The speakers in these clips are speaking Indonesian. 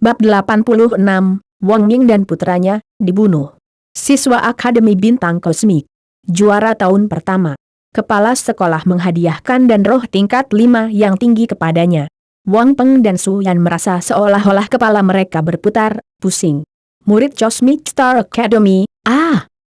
Bab 86, Wang Ming dan putranya, dibunuh. Siswa Akademi Bintang Kosmik. Juara tahun pertama. Kepala sekolah menghadiahkan dan roh tingkat 5 yang tinggi kepadanya. Wang Peng dan Su Yan merasa seolah-olah kepala mereka berputar, pusing. Murid Cosmic Star Academy,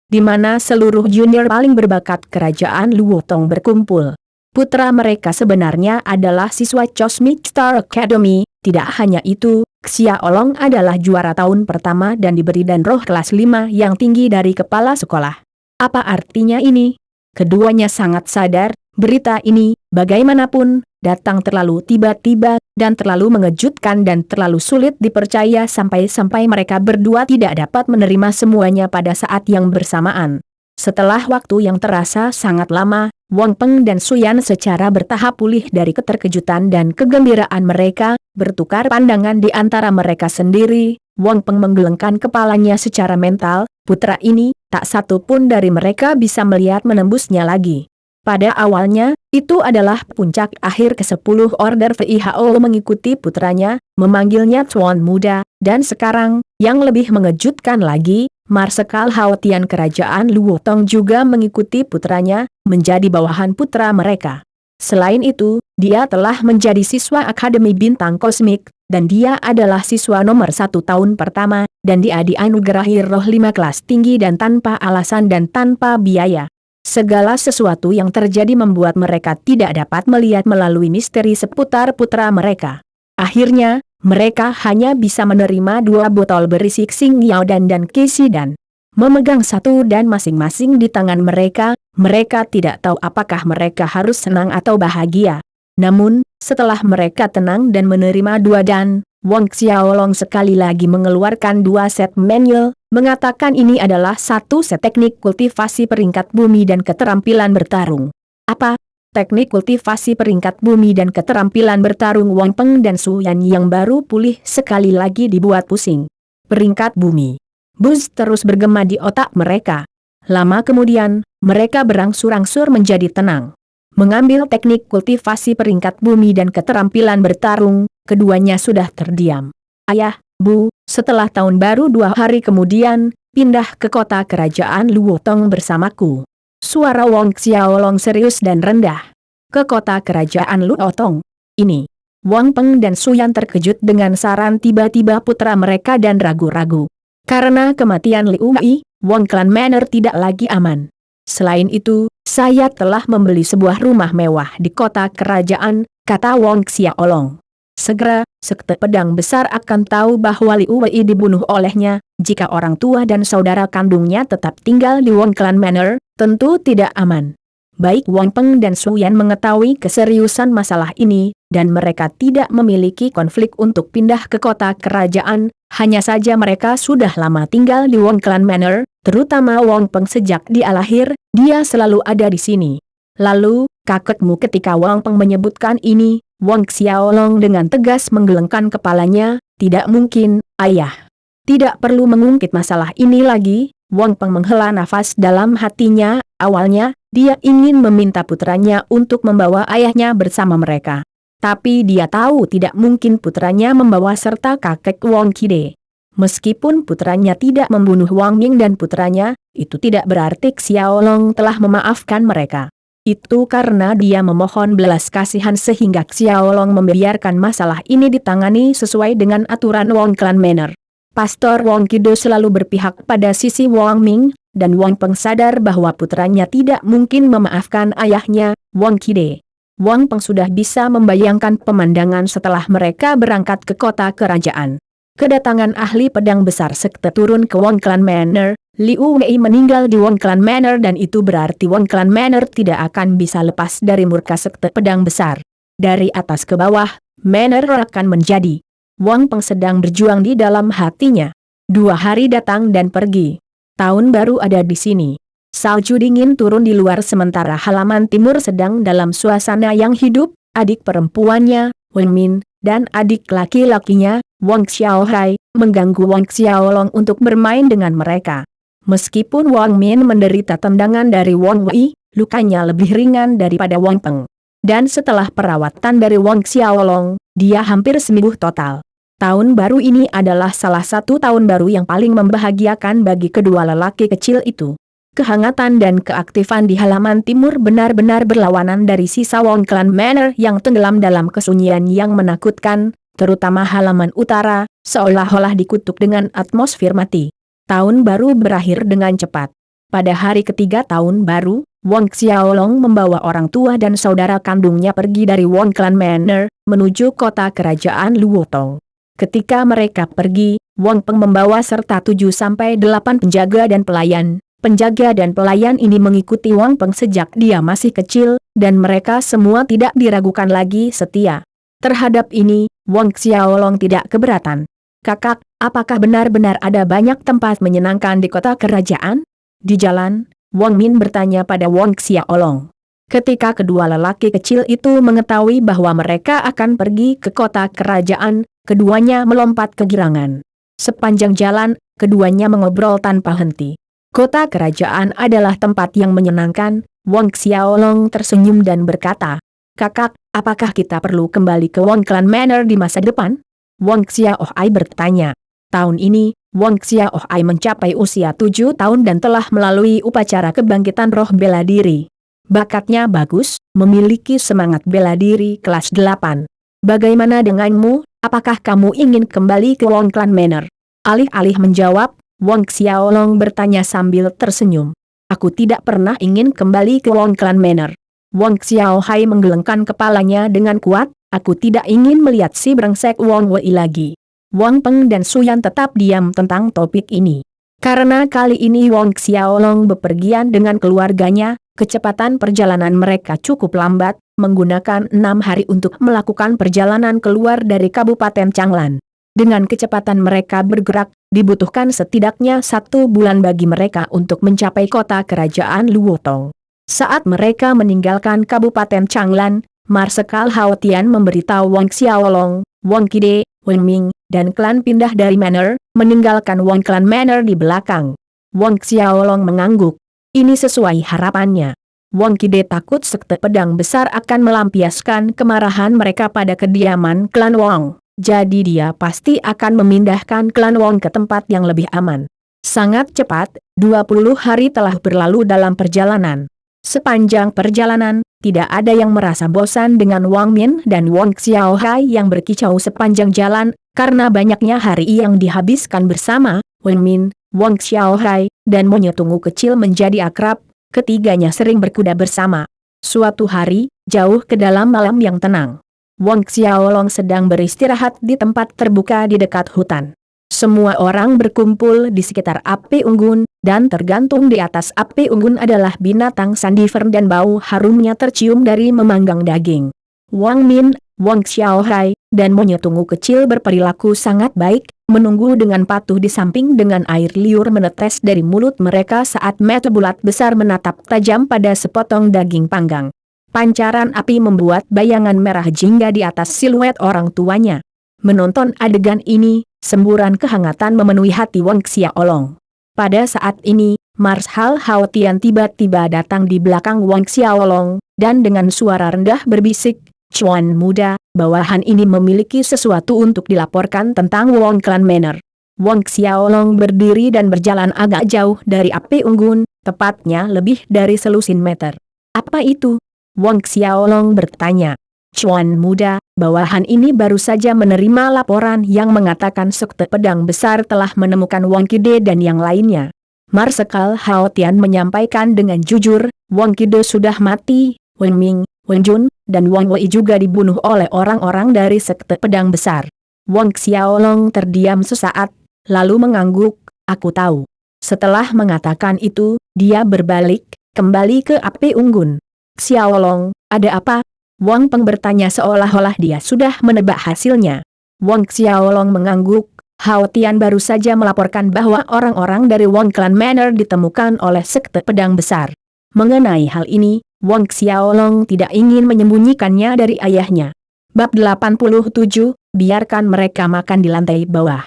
di mana seluruh junior paling berbakat kerajaan Luotong berkumpul. Putra mereka sebenarnya adalah siswa Cosmic Star Academy. Tidak hanya itu, Xia Olong adalah juara tahun pertama dan diberi dan roh kelas 5 yang tinggi dari kepala sekolah. Apa artinya ini? Keduanya sangat sadar, berita ini, bagaimanapun, datang terlalu tiba-tiba, dan terlalu mengejutkan dan terlalu sulit dipercaya sampai-sampai mereka berdua tidak dapat menerima semuanya pada saat yang bersamaan. Setelah waktu yang terasa sangat lama, Wang Peng dan Su Yan secara bertahap pulih dari keterkejutan dan kegembiraan mereka, bertukar pandangan di antara mereka sendiri. Wang Peng menggelengkan kepalanya secara mental, putra ini, tak satu pun dari mereka bisa melihat menembusnya lagi. Pada awalnya, itu adalah puncak akhir ke-10 order VIHO mengikuti putranya, memanggilnya Tuan Muda, dan sekarang, yang lebih mengejutkan lagi, Marsekal Haotian Kerajaan Luotong juga mengikuti putranya, menjadi bawahan putra mereka. Selain itu, dia telah menjadi siswa Akademi Bintang Kosmik, dan dia adalah siswa nomor 1 tahun pertama, dan dia dianugerahi roh 5 kelas tinggi dan tanpa alasan dan tanpa biaya. Segala sesuatu yang terjadi membuat mereka tidak dapat melihat melalui misteri seputar putra mereka. Akhirnya, mereka hanya bisa menerima 2 botol berisi Xing Yao dan Kisi dan memegang satu dan masing-masing di tangan mereka, mereka tidak tahu apakah mereka harus senang atau bahagia. Namun, setelah mereka tenang dan menerima 2 dan, Wang Xiaolong sekali lagi mengeluarkan 2 set manual, mengatakan ini adalah 1 set teknik kultivasi peringkat bumi dan keterampilan bertarung. Apa? Teknik kultivasi peringkat bumi dan keterampilan bertarung. Wang Peng dan Su Yan yang baru pulih sekali lagi dibuat pusing. Peringkat bumi. Buzz terus bergema di otak mereka. Lama kemudian, mereka berangsur-angsur menjadi tenang. Mengambil teknik kultivasi peringkat bumi dan keterampilan bertarung, keduanya sudah terdiam. Ayah, Bu, setelah tahun baru 2 hari kemudian, pindah ke kota kerajaan Luotong bersamaku. Suara Wang Xiaolong serius dan rendah. Ke kota kerajaan Luotong. Ini. Wang Peng dan Su Yan terkejut dengan saran tiba-tiba putra mereka dan ragu-ragu. Karena kematian Liu Wei, Wang Clan Manor tidak lagi aman. Selain itu, saya telah membeli sebuah rumah mewah di kota kerajaan, kata Wang Xiaolong. Segera, sekte pedang besar akan tahu bahwa Liu Wei dibunuh olehnya, jika orang tua dan saudara kandungnya tetap tinggal di Wang Clan Manor, tentu tidak aman. Baik Wang Peng dan Su Yan mengetahui keseriusan masalah ini, dan mereka tidak memiliki konflik untuk pindah ke kota kerajaan, hanya saja mereka sudah lama tinggal di Wang Clan Manor, terutama Wang Peng sejak dia lahir, dia selalu ada di sini. Lalu, kakekmu ketika Wang Peng menyebutkan ini, Wang Xiaolong dengan tegas menggelengkan kepalanya, tidak mungkin, ayah. Tidak perlu mengungkit masalah ini lagi. Wang Peng menghela nafas dalam hatinya, awalnya, dia ingin meminta putranya untuk membawa ayahnya bersama mereka. Tapi dia tahu tidak mungkin putranya membawa serta kakek Wang Kide. Meskipun putranya tidak membunuh Wang Ming dan putranya, itu tidak berarti Xiaolong telah memaafkan mereka. Itu karena dia memohon belas kasihan sehingga Xiaolong membiarkan masalah ini ditangani sesuai dengan aturan Wang Clan Manor. Pastor Wang Kido selalu berpihak pada sisi Wang Ming, dan Wang Peng sadar bahwa putranya tidak mungkin memaafkan ayahnya, Wang Kide. Wang Peng sudah bisa membayangkan pemandangan setelah mereka berangkat ke kota kerajaan. Kedatangan ahli pedang besar sekte turun ke Wang Clan Manor, Liu Wei meninggal di Wang Clan Manor dan itu berarti Wang Clan Manor tidak akan bisa lepas dari murka sekte pedang besar. Dari atas ke bawah, Manor akan menjadi. Wang Peng sedang berjuang di dalam hatinya. 2 hari datang dan pergi. Tahun baru ada di sini. Salju dingin turun di luar sementara halaman timur sedang dalam suasana yang hidup, adik perempuannya, Wang Min, dan adik laki-lakinya, Wang Xiaohai, mengganggu Wang Xiaolong untuk bermain dengan mereka. Meskipun Wang Min menderita tendangan dari Wang Wei, lukanya lebih ringan daripada Wang Peng. Dan setelah perawatan dari Wang Xiaolong, dia hampir sembuh total. Tahun baru ini adalah salah satu tahun baru yang paling membahagiakan bagi kedua lelaki kecil itu. Kehangatan dan keaktifan di halaman timur benar-benar berlawanan dari sisa Wong Clan Manor yang tenggelam dalam kesunyian yang menakutkan, terutama halaman utara, seolah-olah dikutuk dengan atmosfer mati. Tahun baru berakhir dengan cepat. Pada hari ketiga tahun baru, Wong Xiaolong membawa orang tua dan saudara kandungnya pergi dari Wong Clan Manor, menuju kota kerajaan Luotong. Ketika mereka pergi, Wong Peng membawa serta 7-8 penjaga dan pelayan. Penjaga dan pelayan ini mengikuti Wong Peng sejak dia masih kecil, dan mereka semua tidak diragukan lagi setia. Terhadap ini, Wong Xiaolong tidak keberatan. "Kakak, apakah benar-benar ada banyak tempat menyenangkan di kota kerajaan?" Di jalan, Wang Min bertanya pada Wong Xiaolong. Ketika kedua lelaki kecil itu mengetahui bahwa mereka akan pergi ke kota kerajaan, keduanya melompat kegirangan. Sepanjang jalan, keduanya mengobrol tanpa henti. Kota kerajaan adalah tempat yang menyenangkan. Wong Xiaolong tersenyum dan berkata, "Kakak, apakah kita perlu kembali ke Wong Clan Manor di masa depan?" Wong Xiaohai bertanya. Tahun ini, Wong Xiaohai mencapai usia 7 tahun dan telah melalui upacara kebangkitan roh bela diri. Bakatnya bagus, memiliki semangat bela diri kelas 8. "Bagaimana denganmu, apakah kamu ingin kembali ke Wong Clan Manor?" Alih-alih menjawab, Wong Xiaolong bertanya sambil tersenyum. "Aku tidak pernah ingin kembali ke Wong Clan Manor." Wong Xiaohai menggelengkan kepalanya dengan kuat, "Aku tidak ingin melihat si brengsek Wong Wei lagi." Wang Peng dan Suyan tetap diam tentang topik ini. Karena kali ini Wong Xiaolong bepergian dengan keluarganya, kecepatan perjalanan mereka cukup lambat, menggunakan 6 hari untuk melakukan perjalanan keluar dari Kabupaten Changlan. Dengan kecepatan mereka bergerak, dibutuhkan setidaknya 1 bulan bagi mereka untuk mencapai kota kerajaan Luotong. Saat mereka meninggalkan Kabupaten Changlan, Marsekal Hao Tian memberitahu Wong Xiaolong, Wong Kide, Wang Ming, dan klan pindah dari Manor, meninggalkan Wong Clan Manor di belakang. Wong Xiaolong mengangguk. Ini sesuai harapannya. Wong Kide takut sekte pedang besar akan melampiaskan kemarahan mereka pada kediaman klan Wong. Jadi dia pasti akan memindahkan klan Wong ke tempat yang lebih aman. Sangat cepat, 20 hari telah berlalu dalam perjalanan. Sepanjang perjalanan, tidak ada yang merasa bosan dengan Wang Min dan Wong Xiaohai yang berkicau sepanjang jalan, karena banyaknya hari yang dihabiskan bersama. Wang Min, Wong Xiaohai, dan Monyet Tunggu kecil menjadi akrab, ketiganya sering berkuda bersama. Suatu hari, jauh ke dalam malam yang tenang, Wong Xiaolong sedang beristirahat di tempat terbuka di dekat hutan. Semua orang berkumpul di sekitar api unggun, dan tergantung di atas api unggun adalah binatang sandiver dan bau harumnya tercium dari memanggang daging. Wang Min, Wong Xiaohai, dan Monyet Tunggu kecil berperilaku sangat baik, menunggu dengan patuh di samping dengan air liur menetes dari mulut mereka saat mata bulat besar menatap tajam pada sepotong daging panggang. Pancaran api membuat bayangan merah jingga di atas siluet orang tuanya. Menonton adegan ini, semburan kehangatan memenuhi hati Wong Xiaolong. Pada saat ini, Marshal Hao Tian tiba-tiba datang di belakang Wong Xiaolong, dan dengan suara rendah berbisik, "Cuan muda, bawahan ini memiliki sesuatu untuk dilaporkan tentang Wong Clan Manor." Wong Xiaolong berdiri dan berjalan agak jauh dari api unggun, tepatnya lebih dari selusin meter. "Apa itu?" Wong Xiaolong bertanya. "Cuan muda, bawahan ini baru saja menerima laporan yang mengatakan sekte pedang besar telah menemukan Wong Kide dan yang lainnya." Marsekal Hao Tian menyampaikan dengan jujur, "Wong Kide sudah mati, Wang Ming, Wang Jun, dan Wang Wei juga dibunuh oleh orang-orang dari sekte pedang besar." Wong Xiaolong terdiam sesaat, lalu mengangguk, "Aku tahu." Setelah mengatakan itu, dia berbalik, kembali ke api unggun. "Xiaolong, ada apa?" Wang Peng bertanya seolah-olah dia sudah menebak hasilnya. Wong Xiaolong mengangguk. Hao Tian baru saja melaporkan bahwa orang-orang dari Wong Clan Manor ditemukan oleh sekte pedang besar. Mengenai hal ini, Wong Xiaolong tidak ingin menyembunyikannya dari ayahnya. Bab 87, biarkan mereka makan di lantai bawah.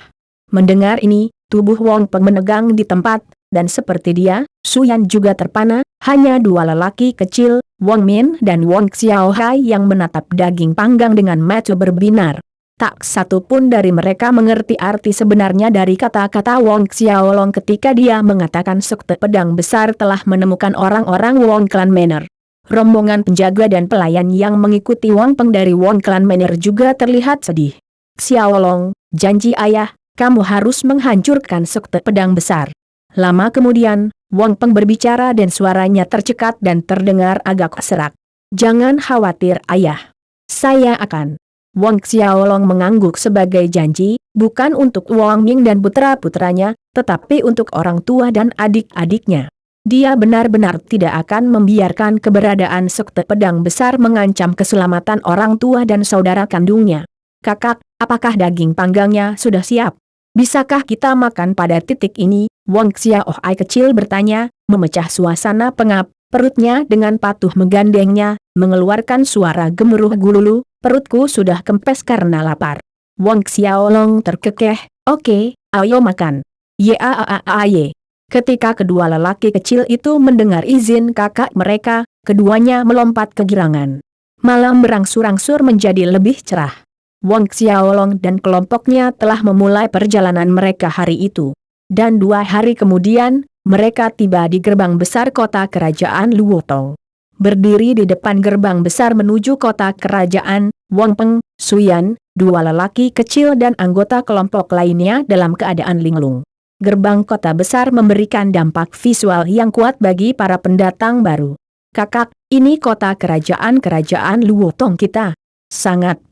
Mendengar ini, tubuh Wong Peng menegang di tempat, dan seperti dia, Suyan juga terpana. Hanya 2 lelaki kecil, Wang Min dan Wong Xiaohai yang menatap daging panggang dengan mata berbinar. Tak satu pun dari mereka mengerti arti sebenarnya dari kata-kata Wong Xiaolong ketika dia mengatakan sekte pedang besar telah menemukan orang-orang Wong Clan Manor. Rombongan penjaga dan pelayan yang mengikuti Wang Peng dari Wong Clan Manor juga terlihat sedih. Xiaolong, janji ayah, kamu harus menghancurkan sekte pedang besar. Lama kemudian, Wang Peng berbicara dan suaranya tercekat dan terdengar agak serak. Jangan khawatir ayah. Saya akan. Wang Xiaolong mengangguk sebagai janji, bukan untuk Wang Ming dan putra-putranya, tetapi untuk orang tua dan adik-adiknya. Dia benar-benar tidak akan membiarkan keberadaan sekte pedang besar mengancam keselamatan orang tua dan saudara kandungnya. Kakak, apakah daging panggangnya sudah siap? Bisakah kita makan pada titik ini? Wang Xiaohai kecil bertanya, memecah suasana pengap, perutnya dengan patuh menggandengnya, mengeluarkan suara gemuruh gululu. Perutku sudah kempes karena lapar. Wang Xiaolong terkekeh, oke, ayo makan. Yaaaaye. Ketika kedua lelaki kecil itu mendengar izin kakak mereka, keduanya melompat kegirangan. Malam berangsur-angsur menjadi lebih cerah. Wang Xiaolong dan kelompoknya telah memulai perjalanan mereka hari itu. Dan 2 hari kemudian, mereka tiba di gerbang besar kota kerajaan Luotong. Berdiri di depan gerbang besar menuju kota kerajaan, Wang Peng, Suyan, 2 lelaki kecil dan anggota kelompok lainnya dalam keadaan linglung. Gerbang kota besar memberikan dampak visual yang kuat bagi para pendatang baru. Kakak, ini kota kerajaan Luotong kita. Sangat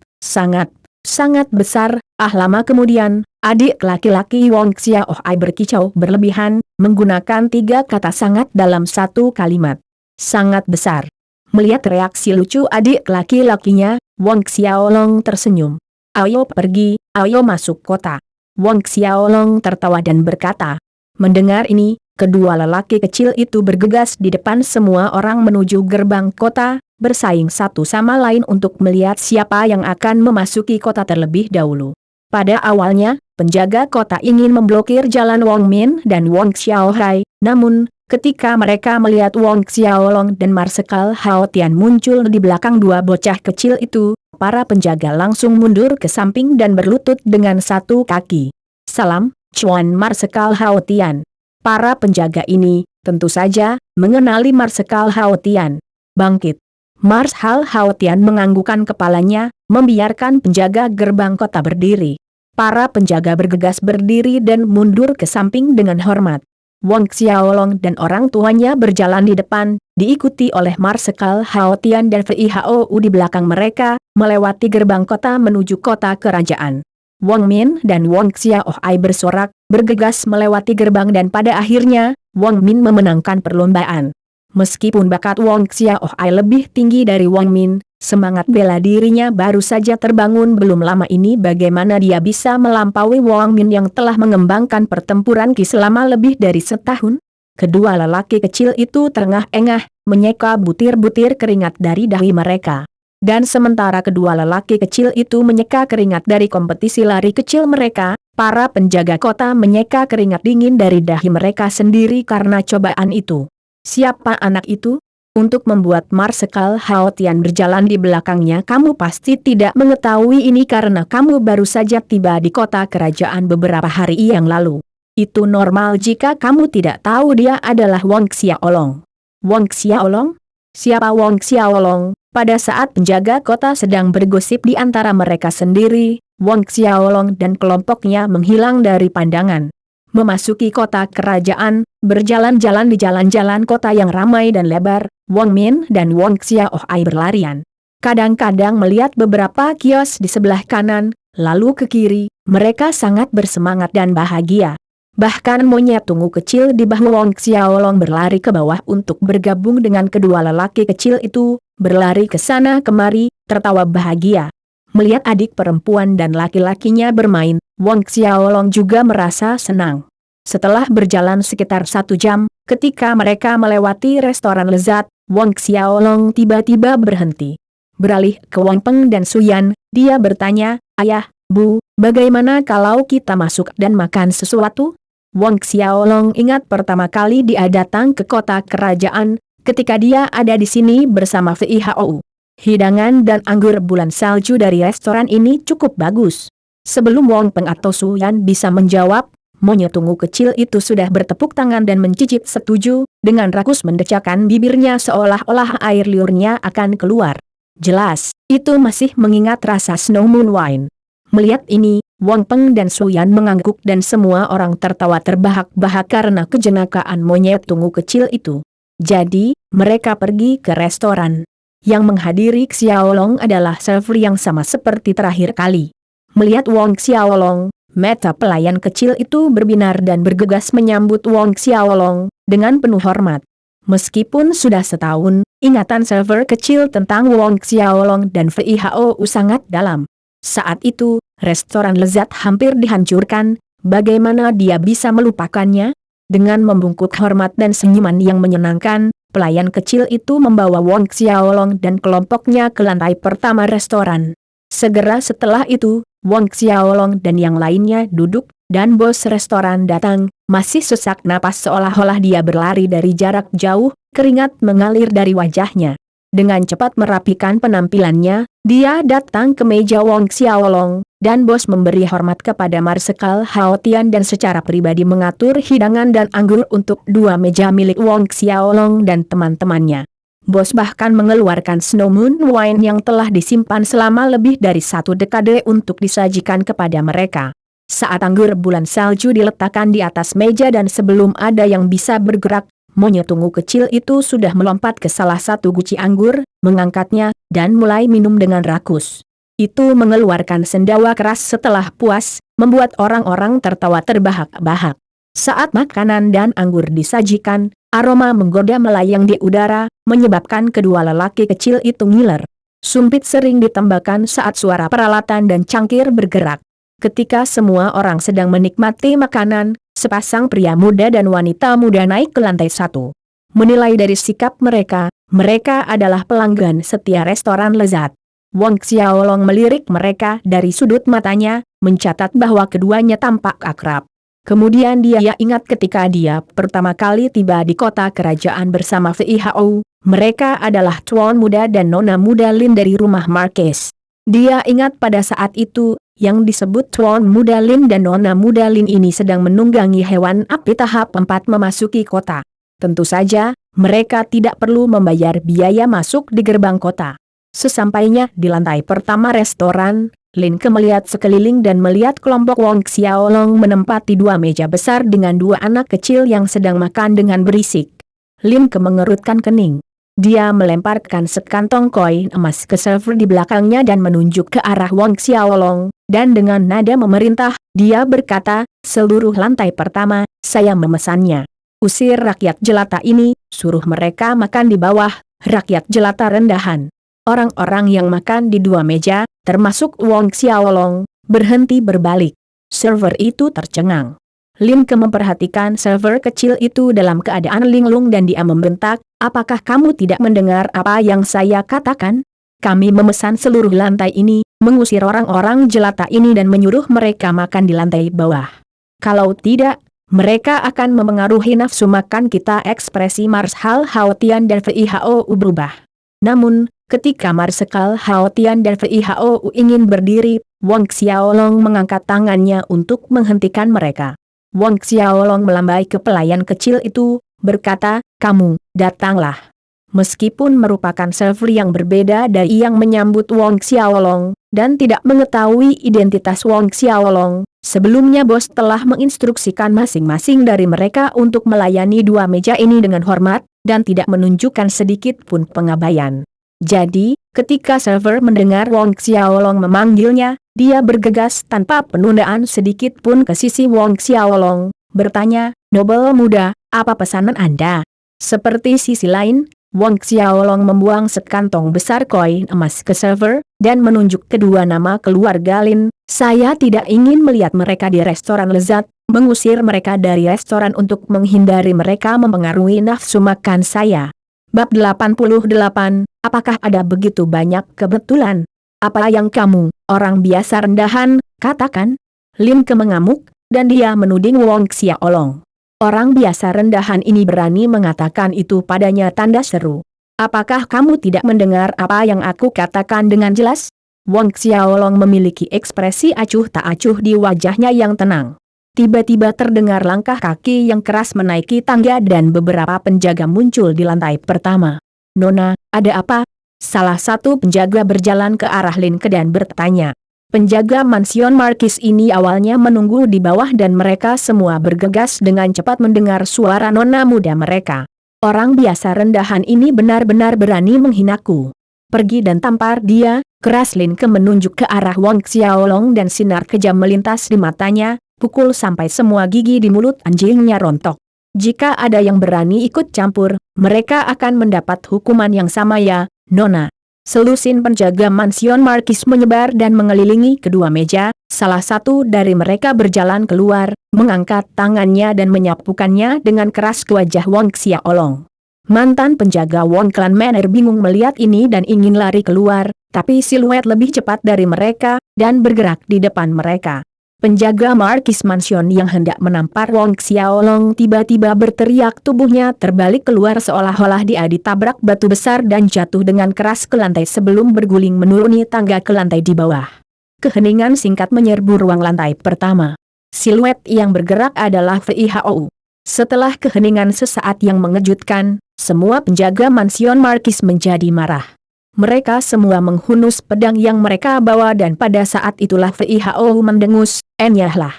besar. Lama kemudian, adik laki-laki Wang Xiaohai berkicau berlebihan, menggunakan 3 kata sangat dalam satu kalimat. Sangat besar. Melihat reaksi lucu adik laki-lakinya, Wang Xiaolong tersenyum. Ayo pergi, ayo masuk kota. Wang Xiaolong tertawa dan berkata. Mendengar ini, kedua lelaki kecil itu bergegas di depan semua orang menuju gerbang kota, bersaing satu sama lain untuk melihat siapa yang akan memasuki kota terlebih dahulu. Pada awalnya, penjaga kota ingin memblokir jalan Wang Min dan Wang Xiaohai, namun, ketika mereka melihat Wang Xiaolong dan Marsekal Hao Tian muncul di belakang 2 bocah kecil itu, para penjaga langsung mundur ke samping dan berlutut dengan 1 kaki. Salam, Chuan Marsekal Hao Tian. Para penjaga ini, tentu saja, mengenali Marsekal Hao Tian. Bangkit. Marsekal Hao Tian menganggukkan kepalanya, membiarkan penjaga gerbang kota berdiri. Para penjaga bergegas berdiri dan mundur ke samping dengan hormat. Wang Xiaolong dan orang tuanya berjalan di depan, diikuti oleh Marsekal Hao Tian dan VIHOU di belakang mereka, melewati gerbang kota menuju kota kerajaan. Wang Min dan Wang Xiaohai bersorak, bergegas melewati gerbang dan pada akhirnya, Wang Min memenangkan perlombaan. Meskipun bakat Wang Xiaohai lebih tinggi dari Wang Min, semangat bela dirinya baru saja terbangun belum lama ini bagaimana dia bisa melampaui Wang Min yang telah mengembangkan pertempuran Qi selama lebih dari setahun? Kedua lelaki kecil itu terengah-engah, menyeka butir-butir keringat dari dahi mereka. Dan sementara kedua lelaki kecil itu menyeka keringat dari kompetisi lari kecil mereka, para penjaga kota menyeka keringat dingin dari dahi mereka sendiri karena cobaan itu. Siapa anak itu? Untuk membuat Marsekal Hao Tian berjalan di belakangnya kamu pasti tidak mengetahui ini karena kamu baru saja tiba di kota kerajaan beberapa hari yang lalu. Itu normal jika kamu tidak tahu dia adalah Wang Xiaolong. Wang Xiaolong? Siapa Wang Xiaolong? Pada saat penjaga kota sedang bergosip di antara mereka sendiri, Wang Xiaolong dan kelompoknya menghilang dari pandangan. Memasuki kota kerajaan, berjalan-jalan di jalan-jalan kota yang ramai dan lebar, Wang Min dan Wang Xiaohai berlarian. Kadang-kadang melihat beberapa kios di sebelah kanan, lalu ke kiri, mereka sangat bersemangat dan bahagia. Bahkan monyet tunggu kecil di bahu Wang Xiaolong berlari ke bawah untuk bergabung dengan kedua lelaki kecil itu, berlari ke sana kemari, tertawa bahagia. Melihat adik perempuan dan laki-lakinya bermain, Wang Xiaolong juga merasa senang. Setelah berjalan sekitar 1 jam, ketika mereka melewati restoran lezat, Wang Xiaolong tiba-tiba berhenti. Beralih ke Wang Peng dan Suyan, dia bertanya, "Ayah, Bu, bagaimana kalau kita masuk dan makan sesuatu?" Wang Xiaolong ingat pertama kali dia datang ke kota kerajaan, ketika dia ada di sini bersama VIHOU. Hidangan dan anggur bulan salju dari restoran ini cukup bagus. Sebelum Wong Peng atau Su Yan bisa menjawab, monyet tungu kecil itu sudah bertepuk tangan dan mencicit setuju, dengan rakus mendecakkan bibirnya seolah-olah air liurnya akan keluar. Jelas, itu masih mengingat rasa Snow Moon Wine. Melihat ini, Wong Peng dan Su Yan mengangguk dan semua orang tertawa terbahak-bahak karena kejenakaan monyet tungu kecil itu. Jadi, mereka pergi ke restoran. Yang menghadiri Xiaolong adalah server yang sama seperti terakhir kali. Melihat Wong Xiaolong, mata pelayan kecil itu berbinar dan bergegas menyambut Wong Xiaolong dengan penuh hormat. Meskipun sudah setahun, ingatan server kecil tentang Wong Xiaolong dan VIHO sangat dalam. Saat itu, restoran lezat hampir dihancurkan, bagaimana dia bisa melupakannya? Dengan membungkuk hormat dan senyuman yang menyenangkan, pelayan kecil itu membawa Wong Xiaolong dan kelompoknya ke lantai pertama restoran. Segera setelah itu, Wong Xiaolong dan yang lainnya duduk, dan bos restoran datang, masih sesak napas seolah-olah dia berlari dari jarak jauh, keringat mengalir dari wajahnya. Dengan cepat merapikan penampilannya, dia datang ke meja Wong Xiaolong, dan bos memberi hormat kepada Marsekal Hao Tian dan secara pribadi mengatur hidangan dan anggur untuk 2 meja milik Wong Xiaolong dan teman-temannya. Bos bahkan mengeluarkan Snow Moon Wine yang telah disimpan selama lebih dari 1 dekade untuk disajikan kepada mereka. Saat anggur bulan salju diletakkan di atas meja dan sebelum ada yang bisa bergerak, monyet tungu kecil itu sudah melompat ke salah satu guci anggur, mengangkatnya, dan mulai minum dengan rakus. Itu mengeluarkan sendawa keras setelah puas, membuat orang-orang tertawa terbahak-bahak. Saat makanan dan anggur disajikan, aroma menggoda melayang di udara, menyebabkan kedua lelaki kecil itu ngiler. Sumpit sering ditembakkan saat suara peralatan dan cangkir bergerak. Ketika semua orang sedang menikmati makanan, sepasang pria muda dan wanita muda naik ke lantai 1. Menilai dari sikap mereka, mereka adalah pelanggan setia restoran lezat. Wong Xiaolong melirik mereka dari sudut matanya, mencatat bahwa keduanya tampak akrab. Kemudian dia ingat ketika dia pertama kali tiba di kota kerajaan bersama VIHO, mereka adalah tuan muda dan nona muda Lin dari rumah Marquez. Dia ingat pada saat itu, yang disebut tuan muda Lin dan nona muda Lin ini sedang menunggangi hewan api tahap 4 memasuki kota. Tentu saja, mereka tidak perlu membayar biaya masuk di gerbang kota. Sesampainya di lantai pertama restoran, Lin Ke melihat sekeliling dan melihat kelompok Wong Xiaolong menempati 2 meja besar dengan 2 anak kecil yang sedang makan dengan berisik. Lin Ke mengerutkan kening. Dia melemparkan sekantong koin emas ke server di belakangnya dan menunjuk ke arah Wong Xiaolong, dan dengan nada memerintah, dia berkata, "Seluruh lantai pertama, saya memesannya. Usir rakyat jelata ini, suruh mereka makan di bawah, rakyat jelata rendahan." Orang-orang yang makan di 2 meja, termasuk Wong Xiaolong, berhenti berbalik. Server itu tercengang. Lin Ke memperhatikan server kecil itu dalam keadaan linglung dan dia membentak, "Apakah kamu tidak mendengar apa yang saya katakan? Kami memesan seluruh lantai ini, mengusir orang-orang jelata ini dan menyuruh mereka makan di lantai bawah. Kalau tidak, mereka akan memengaruhi nafsu makan kita." Ekspresi Marsekal Hao Tian dan VIHO berubah. Namun, ketika Marsekal Hao Tian dan VIHO ingin berdiri, Wong Xiaolong mengangkat tangannya untuk menghentikan mereka. Wong Xiaolong melambai ke pelayan kecil itu, berkata, "Kamu, datanglah." Meskipun merupakan server yang berbeda dari yang menyambut Wong Xiaolong, dan tidak mengetahui identitas Wong Xiaolong, sebelumnya bos telah menginstruksikan masing-masing dari mereka untuk melayani 2 meja ini dengan hormat, dan tidak menunjukkan sedikit pun pengabaian. Jadi, ketika server mendengar Wong Xiaolong memanggilnya, dia bergegas tanpa penundaan sedikit pun ke sisi Wong Xiaolong, bertanya, "Nobel muda, apa pesanan Anda?" Seperti sisi lain, Wong Xiaolong membuang sekantong besar koin emas ke server, dan menunjuk kedua nama keluarga Lin, "Saya tidak ingin melihat mereka di restoran lezat, mengusir mereka dari restoran untuk menghindari mereka mempengaruhi nafsu makan saya." Bab 88, apakah ada begitu banyak kebetulan? "Apa yang kamu, orang biasa rendahan, katakan?" Lin Ke mengamuk, dan dia menuding Wong Xiaolong. Orang biasa rendahan ini berani mengatakan itu padanya, tanda seru. Apakah kamu tidak mendengar apa yang aku katakan dengan jelas? Wong Xiaolong memiliki ekspresi acuh tak acuh di wajahnya yang tenang. Tiba-tiba terdengar langkah kaki yang keras menaiki tangga dan beberapa penjaga muncul di lantai pertama. Nona, ada apa? Salah satu penjaga berjalan ke arah Lin Ke dan bertanya. Penjaga mansion Markis ini awalnya menunggu di bawah dan mereka semua bergegas dengan cepat mendengar suara nona muda mereka. Orang biasa rendahan ini benar-benar berani menghinaku. Pergi dan tampar dia, keras Lin Ke menunjuk ke arah Wong Xiaolong dan sinar kejam melintas di matanya. Pukul sampai semua gigi di mulut anjingnya rontok. Jika ada yang berani ikut campur, mereka akan mendapat hukuman yang sama ya, Nona. Selusin penjaga mansion Markis menyebar dan mengelilingi kedua meja, salah satu dari mereka berjalan keluar, mengangkat tangannya dan menyapukannya dengan keras ke wajah Wong Xiaolong. Mantan penjaga Wong Clan Manor bingung melihat ini dan ingin lari keluar, tapi siluet lebih cepat dari mereka, dan bergerak di depan mereka. Penjaga Markis Mansion yang hendak menampar Wong Xiaolong tiba-tiba berteriak, tubuhnya terbalik keluar seolah-olah dia ditabrak batu besar dan jatuh dengan keras ke lantai sebelum berguling menuruni tangga ke lantai di bawah. Keheningan singkat menyerbu ruang lantai pertama. Siluet yang bergerak adalah Fei Hao. Setelah keheningan sesaat yang mengejutkan, semua penjaga Mansion Markis menjadi marah. Mereka semua menghunus pedang yang mereka bawa dan pada saat itulah Fei Hao mendengus, "Enyahlah."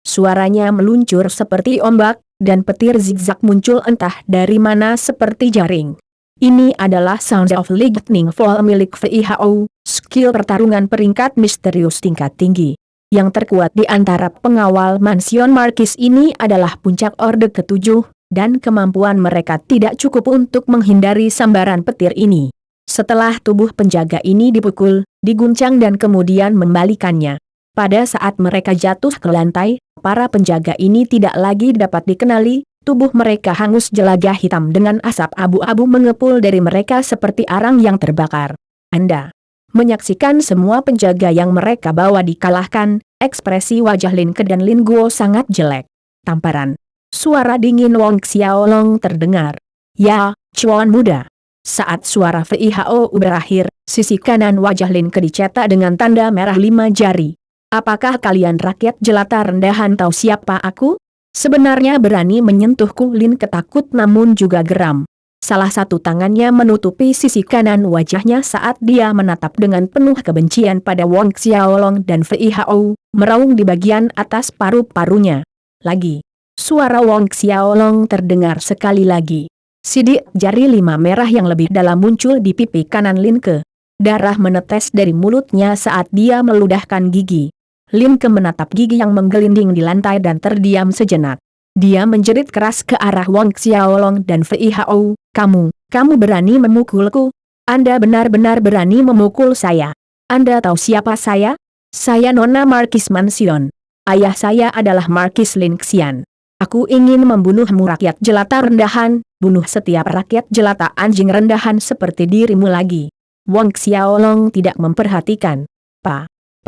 Suaranya meluncur seperti ombak, dan petir zigzag muncul entah dari mana seperti jaring. Ini adalah Sound of Lightning Fall milik Fei Hao, skill pertarungan peringkat misterius tingkat tinggi. Yang terkuat di antara pengawal Mansion Markis ini adalah puncak Orde ke-7, dan kemampuan mereka tidak cukup untuk menghindari sambaran petir ini. Setelah tubuh penjaga ini dipukul, diguncang dan kemudian membalikannya. Pada saat mereka jatuh ke lantai, para penjaga ini tidak lagi dapat dikenali, tubuh mereka hangus jelaga hitam dengan asap abu-abu mengepul dari mereka seperti arang yang terbakar. Anda menyaksikan semua penjaga yang mereka bawa dikalahkan, ekspresi wajah Lin Ke dan Lin Guo sangat jelek. Tamparan. Suara dingin Wong Xiaolong terdengar. Ya, Chuan muda. Saat suara Fei Hao berakhir, sisi kanan wajah Lin Ke dicetak dengan tanda merah 5 jari. Apakah kalian rakyat jelata rendahan tahu siapa aku? Sebenarnya berani menyentuhku? Lin Ke takut namun juga geram. Salah satu tangannya menutupi sisi kanan wajahnya saat dia menatap dengan penuh kebencian pada Wong Xiaolong dan Fei Hao, meraung di bagian atas paru-parunya. Lagi. Suara Wong Xiaolong terdengar sekali lagi. Sidik jari 5 merah yang lebih dalam muncul di pipi kanan Lin Ke. Darah menetes dari mulutnya saat dia meludahkan gigi. Lin Ke menatap gigi yang menggelinding di lantai dan terdiam sejenak. Dia menjerit keras ke arah Wong Xiaolong dan Fei Hao, kamu berani memukulku? Anda benar-benar berani memukul saya. Anda tahu siapa saya? Saya Nona Markis Mansion. Ayah saya adalah Markis Lin Xian. Aku ingin membunuhmu rakyat jelata rendahan, bunuh setiap rakyat jelata anjing rendahan seperti dirimu lagi. Wong Xiaolong tidak memperhatikan.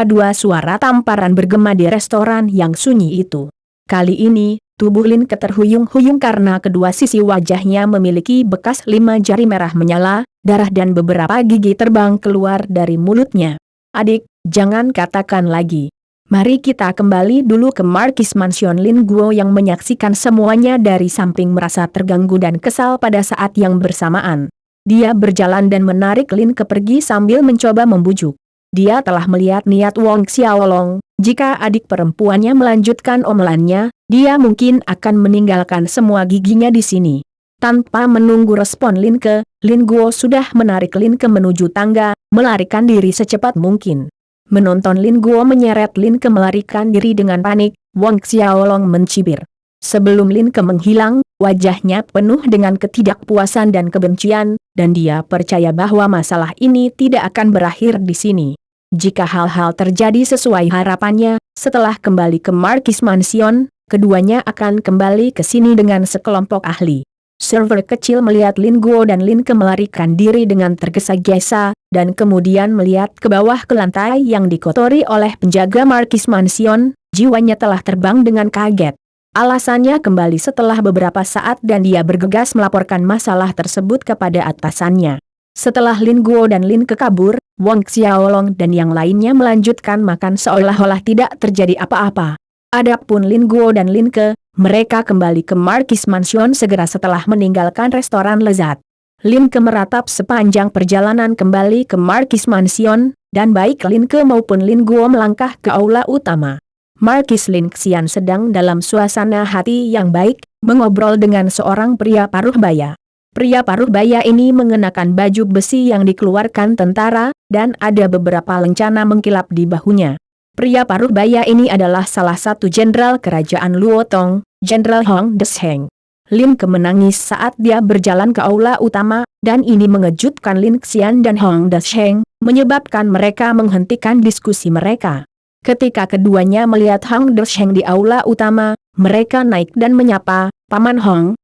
Dua suara tamparan bergema di restoran yang sunyi itu. Kali ini, tubuh Lin Ke terhuyung-huyung karena kedua sisi wajahnya memiliki bekas 5 jari merah menyala, darah dan beberapa gigi terbang keluar dari mulutnya. Adik, jangan katakan lagi. Mari kita kembali dulu ke Markis Mansion. Lin Guo yang menyaksikan semuanya dari samping merasa terganggu dan kesal pada saat yang bersamaan. Dia berjalan dan menarik Lin Ke pergi sambil mencoba membujuk. Dia telah melihat niat Wong Xiaolong, jika adik perempuannya melanjutkan omelannya, dia mungkin akan meninggalkan semua giginya di sini. Tanpa menunggu respon Lin Ke, Lin Guo sudah menarik Lin Ke menuju tangga, melarikan diri secepat mungkin. Menonton Lin Guo menyeret Lin Ke melarikan diri dengan panik, Wong Xiaolong mencibir. Sebelum Lin Ke menghilang, wajahnya penuh dengan ketidakpuasan dan kebencian, dan dia percaya bahwa masalah ini tidak akan berakhir di sini. Jika hal-hal terjadi sesuai harapannya, setelah kembali ke Markis Mansion, keduanya akan kembali ke sini dengan sekelompok ahli. Server kecil melihat Lin Guo dan Lin Ke melarikan diri dengan tergesa-gesa, dan kemudian melihat ke bawah ke lantai yang dikotori oleh penjaga Markis Mansion, jiwanya telah terbang dengan kaget. Alasannya kembali setelah beberapa saat dan dia bergegas melaporkan masalah tersebut kepada atasannya. Setelah Lin Guo dan Lin Ke kabur, Wang Xiaolong dan yang lainnya melanjutkan makan seolah-olah tidak terjadi apa-apa. Adapun Lin Guo dan Lin Ke, mereka kembali ke Marquis Mansion segera setelah meninggalkan restoran lezat. Lin Ke meratap sepanjang perjalanan kembali ke Marquis Mansion, dan baik Lin Ke maupun Lin Guo melangkah ke aula utama. Marquis Lin Xian sedang dalam suasana hati yang baik, mengobrol dengan seorang pria paruh baya. Pria paruh baya ini mengenakan baju besi yang dikeluarkan tentara, dan ada beberapa lencana mengkilap di bahunya. Pria paruh baya ini adalah salah satu jenderal kerajaan Luotong, Jenderal Hong Desheng. Lin Ke menangis saat dia berjalan ke aula utama, dan ini mengejutkan Lin Xian dan Hong Desheng, menyebabkan mereka menghentikan diskusi mereka. Ketika keduanya melihat Hong Desheng di aula utama, mereka naik dan menyapa, "Paman Hong,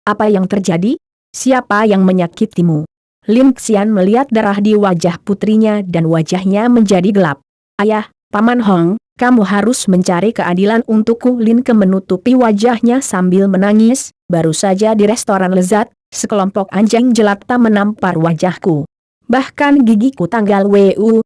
apa yang terjadi? Siapa yang menyakitimu?" Lin Xian melihat darah di wajah putrinya dan wajahnya menjadi gelap. "Ayah, Paman Hong, kamu harus mencari keadilan untukku." Lin Ke menutupi wajahnya sambil menangis, "Baru saja di restoran lezat, sekelompok anjing jelata menampar wajahku. Bahkan gigiku tanggal wu.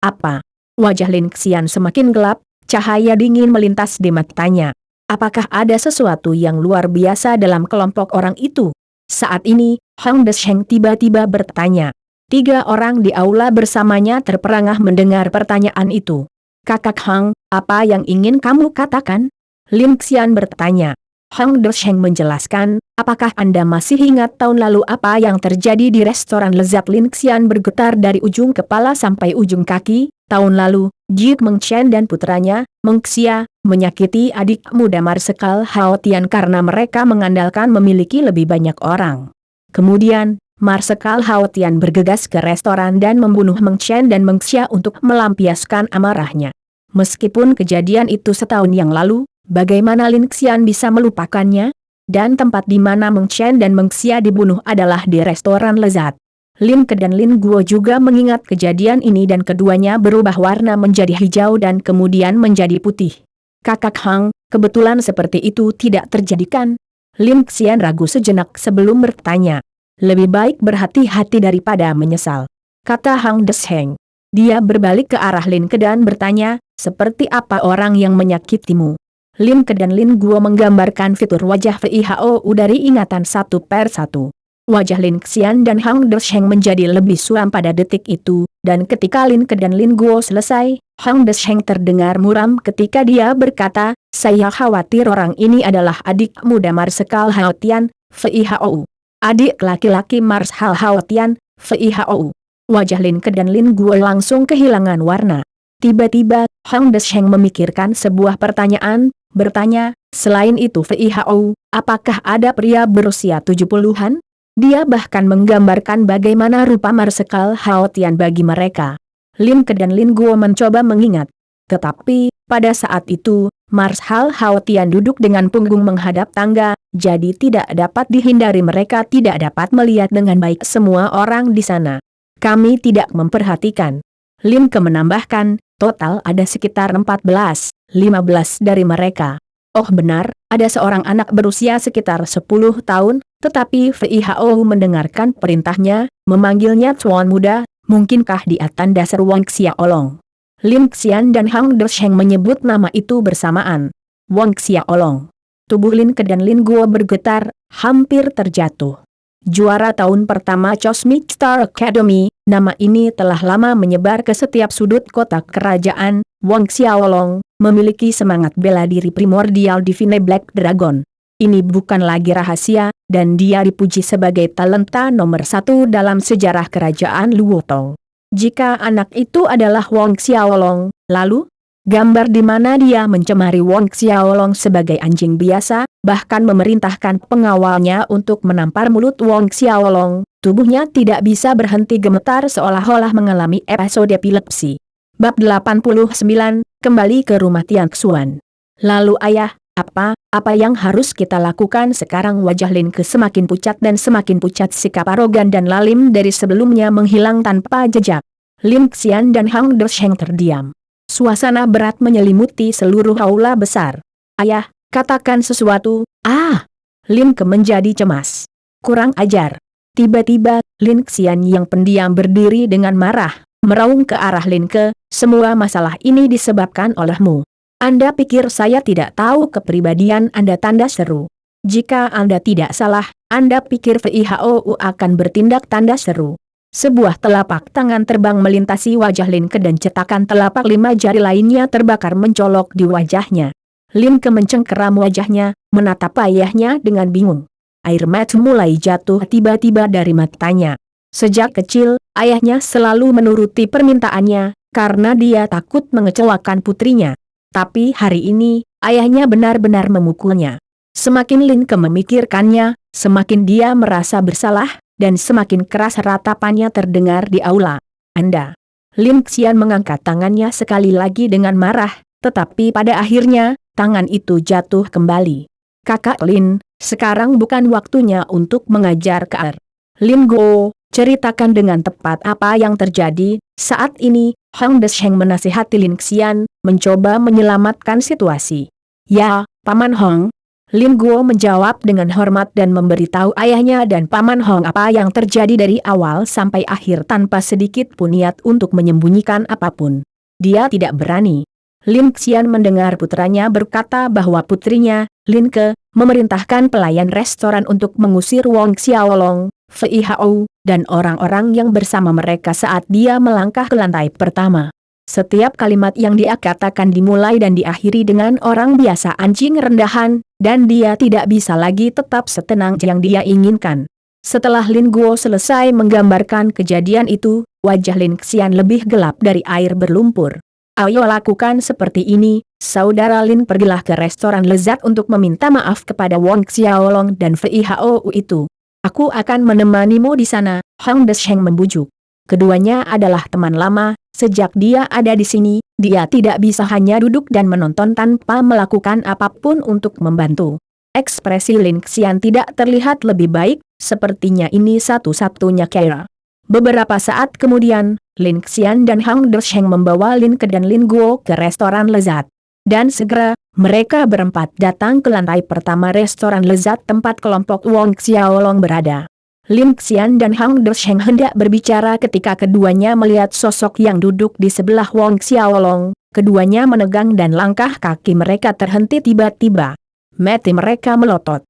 Apa?" Wajah Lin Xian semakin gelap, cahaya dingin melintas di matanya. Apakah ada sesuatu yang luar biasa dalam kelompok orang itu? Saat ini, Hong Desheng tiba-tiba bertanya. 3 orang di aula bersamanya terperangah mendengar pertanyaan itu. "Kakak Hong, apa yang ingin kamu katakan?" Lin Xian bertanya. Hong Desheng menjelaskan, "Apakah Anda masih ingat tahun lalu apa yang terjadi di restoran lezat?" Lin Xian bergetar dari ujung kepala sampai ujung kaki. "Tahun lalu, Jik Meng Chen dan putranya, Meng Xia, menyakiti adik muda Marsekal Hao Tian karena mereka mengandalkan memiliki lebih banyak orang. Kemudian, Marsekal Hao Tian bergegas ke restoran dan membunuh Meng Chen dan Meng Xia untuk melampiaskan amarahnya. Meskipun kejadian itu setahun yang lalu, bagaimana Lin Xian bisa melupakannya? Dan tempat di mana Meng Chen dan Meng Xia dibunuh adalah di restoran lezat." Lin Ke dan Lin Guo juga mengingat kejadian ini dan keduanya berubah warna menjadi hijau dan kemudian menjadi putih. "Kakak Hong, kebetulan seperti itu tidak terjadi kan?" Lin Xian ragu sejenak sebelum bertanya. "Lebih baik berhati-hati daripada menyesal," kata Hong Desheng. Dia berbalik ke arah Lin Ke dan bertanya, "Seperti apa orang yang menyakitimu?" Lin Ke dan Lin Guo menggambarkan fitur wajah Vihou dari ingatan satu per satu. Wajah Lin Xian dan Hong Desheng menjadi lebih suram pada detik itu, dan ketika Lin Ke dan Lin Guo selesai, Hong Desheng terdengar muram ketika dia berkata, "Saya khawatir orang ini adalah adik muda Marsekal Hao Tian, Vihou. Adik laki-laki Marsekal Hao Tian, Vihou." Wajah Lin Ke dan Lin Guo langsung kehilangan warna. Tiba-tiba, Hong Desheng memikirkan sebuah pertanyaan, bertanya, "Selain itu Vihou, apakah ada pria berusia 70-an? Dia bahkan menggambarkan bagaimana rupa Marsekal Hao Tian bagi mereka." Lin Ke dan Lin Guo mencoba mengingat. Tetapi, pada saat itu, Marsekal Hao Tian duduk dengan punggung menghadap tangga, jadi tidak dapat dihindari mereka tidak dapat melihat dengan baik semua orang di sana. "Kami tidak memperhatikan." Lin Ke menambahkan, "Total ada sekitar 14-15 dari mereka." "Oh benar, ada seorang anak berusia sekitar 10 tahun, tetapi Vihou mendengarkan perintahnya, memanggilnya Tuan Muda, mungkinkah dia tanda seru Wang Xiaolong?" Lin Xian dan Hong Desheng menyebut nama itu bersamaan. Wang Xiaolong. Tubuh Lin Ke dan Lin Guo bergetar, hampir terjatuh. Juara tahun pertama Cosmic Star Academy, nama ini telah lama menyebar ke setiap sudut kota kerajaan. Wang Xiaolong memiliki semangat bela diri primordial Divine Black Dragon. Ini bukan lagi rahasia, dan dia dipuji sebagai talenta nomor 1 dalam sejarah kerajaan Luotong. Jika anak itu adalah Wang Xiaolong, lalu gambar di mana dia mencemari Wang Xiaolong sebagai anjing biasa, bahkan memerintahkan pengawalnya untuk menampar mulut Wang Xiaolong, tubuhnya tidak bisa berhenti gemetar seolah-olah mengalami episode epilepsi. Bab 89, kembali ke rumah Tian Xuan. "Lalu ayah, apa yang harus kita lakukan sekarang?" Wajah Lin Ke semakin pucat dan semakin pucat, sikap arogan dan lalim dari sebelumnya menghilang tanpa jejak. Lin Xian dan Hong Desheng terdiam. Suasana berat menyelimuti seluruh aula besar. Ayah, katakan sesuatu. Ah! Lin Ke menjadi cemas. Kurang ajar. Tiba-tiba, Lin Xian yang pendiam berdiri dengan marah, meraung ke arah Lin Ke, semua masalah ini disebabkan olehmu. Anda pikir saya tidak tahu kepribadian Anda? Tanda seru. Jika Anda tidak salah, Anda pikir VIHOU akan bertindak? Tanda seru. Sebuah telapak tangan terbang melintasi wajah Lin Ke dan cetakan telapak 5 jari lainnya terbakar mencolok di wajahnya. Lin Ke mencengkeram wajahnya, menatap ayahnya dengan bingung. Air mata mulai jatuh tiba-tiba dari matanya. Sejak kecil, ayahnya selalu menuruti permintaannya, karena dia takut mengecewakan putrinya. Tapi hari ini, ayahnya benar-benar memukulnya. Semakin Lin Ke memikirkannya, semakin dia merasa bersalah, dan semakin keras ratapannya terdengar di aula. Anda. Lin Xian mengangkat tangannya sekali lagi dengan marah, tetapi pada akhirnya, tangan itu jatuh kembali. Kakak Lin, sekarang bukan waktunya untuk mengajar KR. Lin Go, ceritakan dengan tepat apa yang terjadi. Saat ini, Hang Desheng menasihati Lin Xian, mencoba menyelamatkan situasi. Ya, Paman Hong. Lin Guo menjawab dengan hormat dan memberitahu ayahnya dan Paman Hong apa yang terjadi dari awal sampai akhir tanpa sedikit pun niat untuk menyembunyikan apapun. Dia tidak berani. Lin Xian mendengar putranya berkata bahwa putrinya, Lin Ke, memerintahkan pelayan restoran untuk mengusir Wong Xiaolong, VIHOU, dan orang-orang yang bersama mereka saat dia melangkah ke lantai pertama. Setiap kalimat yang dia katakan dimulai dan diakhiri dengan orang biasa anjing rendahan, dan dia tidak bisa lagi tetap setenang yang dia inginkan. Setelah Lin Guo selesai menggambarkan kejadian itu, wajah Lin Xian lebih gelap dari air berlumpur. Ayo lakukan seperti ini, saudara Lin, pergilah ke restoran lezat untuk meminta maaf kepada Wong Xiaolong dan VIHOU itu. Aku akan menemanimu di sana, Hang Desheng membujuk. Keduanya adalah teman lama, sejak dia ada di sini, dia tidak bisa hanya duduk dan menonton tanpa melakukan apapun untuk membantu. Ekspresi Lin Xian tidak terlihat lebih baik, sepertinya ini satu-satunya cara. Beberapa saat kemudian, Lin Xian dan Hang Desheng membawa Lin Ke dan Lin Guo ke restoran lezat. Dan segera, mereka berempat datang ke lantai pertama restoran lezat tempat kelompok Wong Xiaolong berada. Lin Xian dan Hang Desheng hendak berbicara ketika keduanya melihat sosok yang duduk di sebelah Wong Xiaolong. Keduanya menegang dan langkah kaki mereka terhenti tiba-tiba. Mata mereka melotot.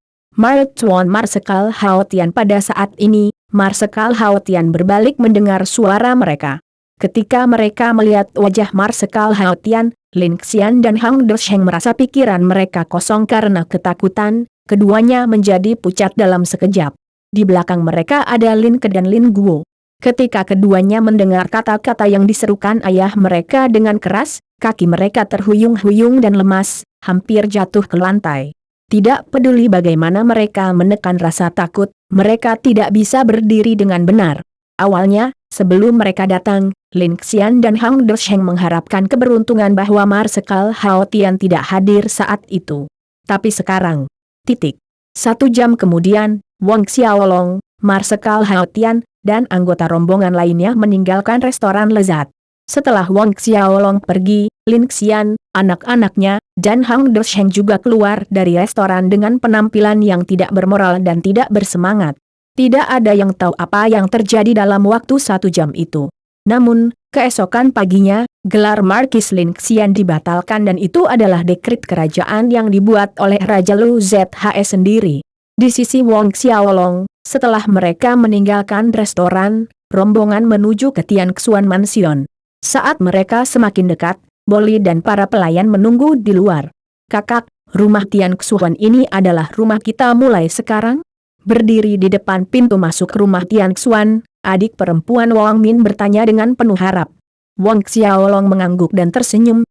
Tuan Marsekal Hao Tian. Pada saat ini, Marsekal Hao Tian berbalik mendengar suara mereka. Ketika mereka melihat wajah Marsekal Hao Tian, Lin Xian dan Hang Desheng merasa pikiran mereka kosong karena ketakutan, keduanya menjadi pucat dalam sekejap. Di belakang mereka ada Lin Ke dan Lin Guo. Ketika keduanya mendengar kata-kata yang diserukan ayah mereka dengan keras, kaki mereka terhuyung-huyung dan lemas, hampir jatuh ke lantai. Tidak peduli bagaimana mereka menekan rasa takut, mereka tidak bisa berdiri dengan benar. Awalnya, sebelum mereka datang, Lin Xian dan Hang Desheng mengharapkan keberuntungan bahwa Marsekal Hao Tian tidak hadir saat itu. Tapi sekarang, 1 jam kemudian, Wong Xiaolong, Marsekal Hao Tian, dan anggota rombongan lainnya meninggalkan restoran lezat. Setelah Wong Xiaolong pergi, Lin Xian, anak-anaknya, dan Hang Desheng juga keluar dari restoran dengan penampilan yang tidak bermoral dan tidak bersemangat. Tidak ada yang tahu apa yang terjadi dalam waktu 1 jam itu. Namun, keesokan paginya, gelar Markis Lin Xian dibatalkan dan itu adalah dekret kerajaan yang dibuat oleh Raja Lu Zhe sendiri. Di sisi Wong Xiaolong, setelah mereka meninggalkan restoran, rombongan menuju ke Tian Xuan Mansion. Saat mereka semakin dekat, Boli dan para pelayan menunggu di luar. Kakak, rumah Tian Xuan ini adalah rumah kita mulai sekarang? Berdiri di depan pintu masuk rumah Tian Xuan, adik perempuan Wang Min bertanya dengan penuh harap. Wong Xiaolong mengangguk dan tersenyum,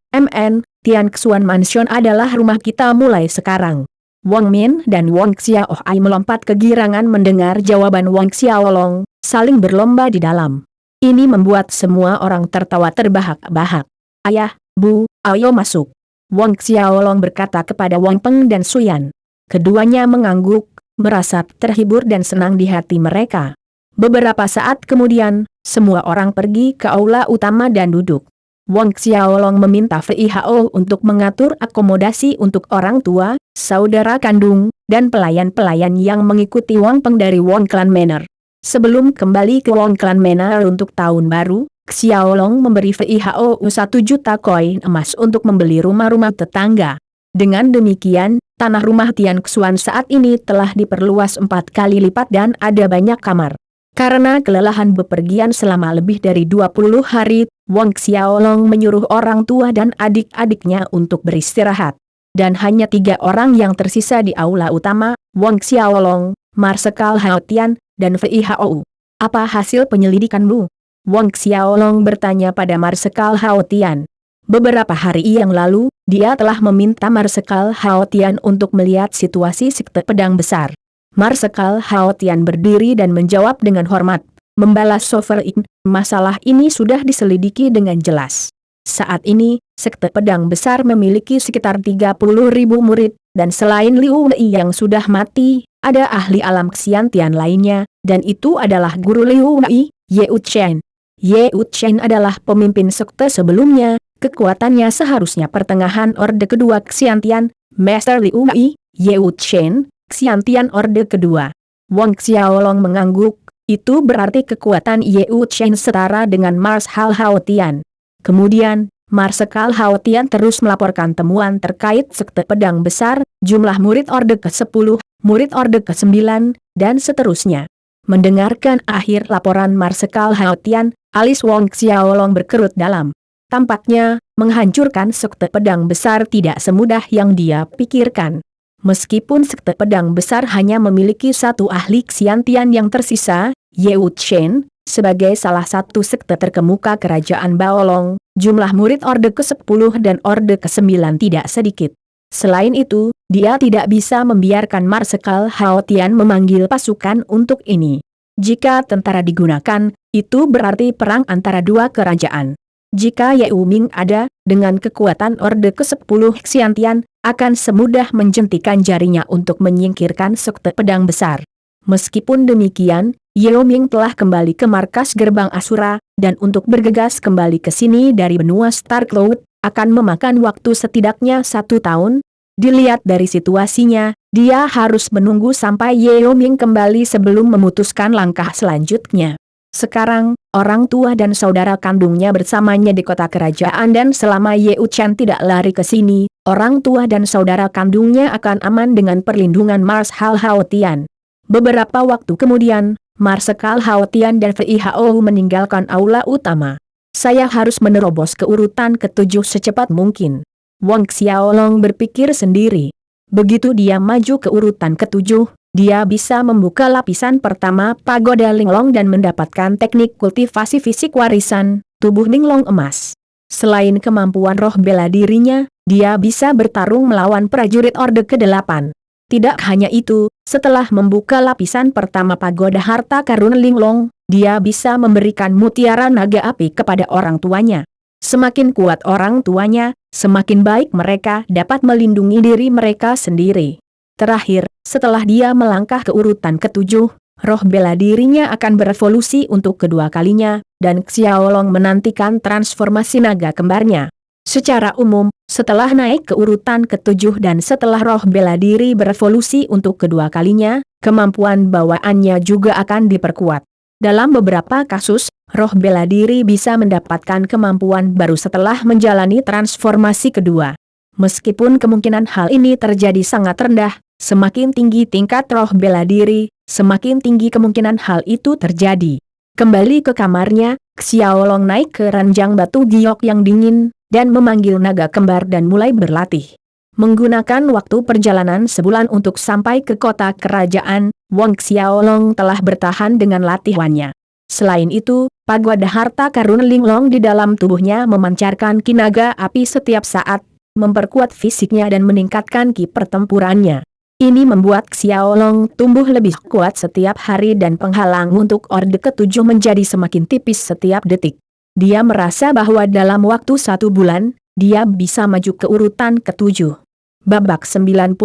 Tian Xuan Mansion adalah rumah kita mulai sekarang. Wang Min dan Wong Xiaohai melompat kegirangan mendengar jawaban Wong Xiaolong, saling berlomba di dalam. Ini membuat semua orang tertawa terbahak-bahak. Ayah, Bu, ayo masuk. Wong Xiaolong berkata kepada Wang Peng dan Suyan. Keduanya mengangguk, merasa terhibur dan senang di hati mereka. Beberapa saat kemudian, semua orang pergi ke aula utama dan duduk. Wang Xiaolong meminta VIHO untuk mengatur akomodasi untuk orang tua, saudara kandung, dan pelayan-pelayan yang mengikuti Wang Peng dari Wang Clan Manor. Sebelum kembali ke Wang Clan Manor untuk tahun baru, Xiaolong memberi VIHO 1 juta koin emas untuk membeli rumah-rumah tetangga. Dengan demikian, tanah rumah Tian Xuan saat ini telah diperluas 4 kali lipat dan ada banyak kamar. Karena kelelahan bepergian selama lebih dari 20 hari, Wang Xiaolong menyuruh orang tua dan adik-adiknya untuk beristirahat. Dan hanya 3 orang yang tersisa di aula utama, Wang Xiaolong, Marsekal Hao Tian, dan VIHO. Apa hasil penyelidikanmu? Wang Xiaolong bertanya pada Marsekal Hao Tian. Beberapa hari yang lalu, dia telah meminta Marsekal Hao Tian untuk melihat situasi sekte pedang besar. Marsekal Hao Tian berdiri dan menjawab dengan hormat. Membalas Sovereign, masalah ini sudah diselidiki dengan jelas. Saat ini, sekte pedang besar memiliki sekitar 30.000 murid, dan selain Liu Wei yang sudah mati, ada ahli alam Xiantian lainnya, dan itu adalah guru Liu Wei, Ye Chen. Ye Chen adalah pemimpin sekte sebelumnya, kekuatannya seharusnya pertengahan Orde Kedua Xiantian, Master Liu Wei, Ye Chen, Xiantian Orde Kedua. Wang Xiaolong mengangguk, itu berarti kekuatan Ye Chen setara dengan Marshal Hao Tian. Kemudian, Marsekal Hao Tian terus melaporkan temuan terkait sekte pedang besar, jumlah murid Orde ke-10, murid Orde ke-9, dan seterusnya. Mendengarkan akhir laporan Marsekal Hao Tian, alis Wang Xiaolong berkerut dalam. Tampaknya, menghancurkan sekte pedang besar tidak semudah yang dia pikirkan. Meskipun sekte pedang besar hanya memiliki 1 ahli Xiantian yang tersisa, Ye Chen, sebagai salah satu sekte terkemuka kerajaan Baolong, jumlah murid Orde ke-10 dan Orde ke-9 tidak sedikit. Selain itu, dia tidak bisa membiarkan Marsekal Hao Tian memanggil pasukan untuk ini. Jika tentara digunakan, itu berarti perang antara 2 kerajaan. Jika Ye Ming ada, dengan kekuatan Orde ke-10 Xiantian, akan semudah menjentikan jarinya untuk menyingkirkan sekte pedang besar. Meskipun demikian, Ye Ming telah kembali ke markas gerbang Asura, dan untuk bergegas kembali ke sini dari benua Star Cloud, akan memakan waktu setidaknya 1 tahun. Dilihat dari situasinya, dia harus menunggu sampai Ye Ming kembali sebelum memutuskan langkah selanjutnya. Sekarang, orang tua dan saudara kandungnya bersamanya di kota kerajaan dan selama Ye Chen tidak lari ke sini, orang tua dan saudara kandungnya akan aman dengan perlindungan Marshal Hao Tian. Beberapa waktu kemudian, Marsekal Hao Tian dan VIHO meninggalkan aula utama. Saya harus menerobos ke urutan ke-7 secepat mungkin. Wang Xiaolong berpikir sendiri. Begitu dia maju ke urutan ke-7, dia bisa membuka lapisan pertama pagoda Linglong dan mendapatkan teknik kultivasi fisik warisan, tubuh Linglong emas. Selain kemampuan roh bela dirinya, dia bisa bertarung melawan prajurit Orde ke-8. Tidak hanya itu, setelah membuka lapisan pertama pagoda harta karun Linglong, dia bisa memberikan mutiara naga api kepada orang tuanya. Semakin kuat orang tuanya, semakin baik mereka dapat melindungi diri mereka sendiri. Terakhir, setelah dia melangkah ke urutan ke-7, roh bela dirinya akan berevolusi untuk kedua kalinya, dan Xiaolong menantikan transformasi naga kembarnya. Secara umum, setelah naik ke urutan ke-7 dan setelah roh bela diri berevolusi untuk kedua kalinya, kemampuan bawaannya juga akan diperkuat. Dalam beberapa kasus, roh bela diri bisa mendapatkan kemampuan baru setelah menjalani transformasi kedua. Meskipun kemungkinan hal ini terjadi sangat rendah, semakin tinggi tingkat roh bela diri, semakin tinggi kemungkinan hal itu terjadi. Kembali ke kamarnya, Xiaolong naik ke ranjang batu giok yang dingin, dan memanggil naga kembar dan mulai berlatih. Menggunakan waktu perjalanan sebulan untuk sampai ke kota kerajaan, Wang Xiaolong telah bertahan dengan latihannya. Selain itu, pagoda harta karun Linglong di dalam tubuhnya memancarkan ki naga api setiap saat, memperkuat fisiknya dan meningkatkan ki pertempurannya. Ini membuat Xiaolong tumbuh lebih kuat setiap hari dan penghalang untuk Orde ke-7 menjadi semakin tipis setiap detik. Dia merasa bahwa dalam waktu 1 bulan, dia bisa maju ke urutan ke-7. Babak 90,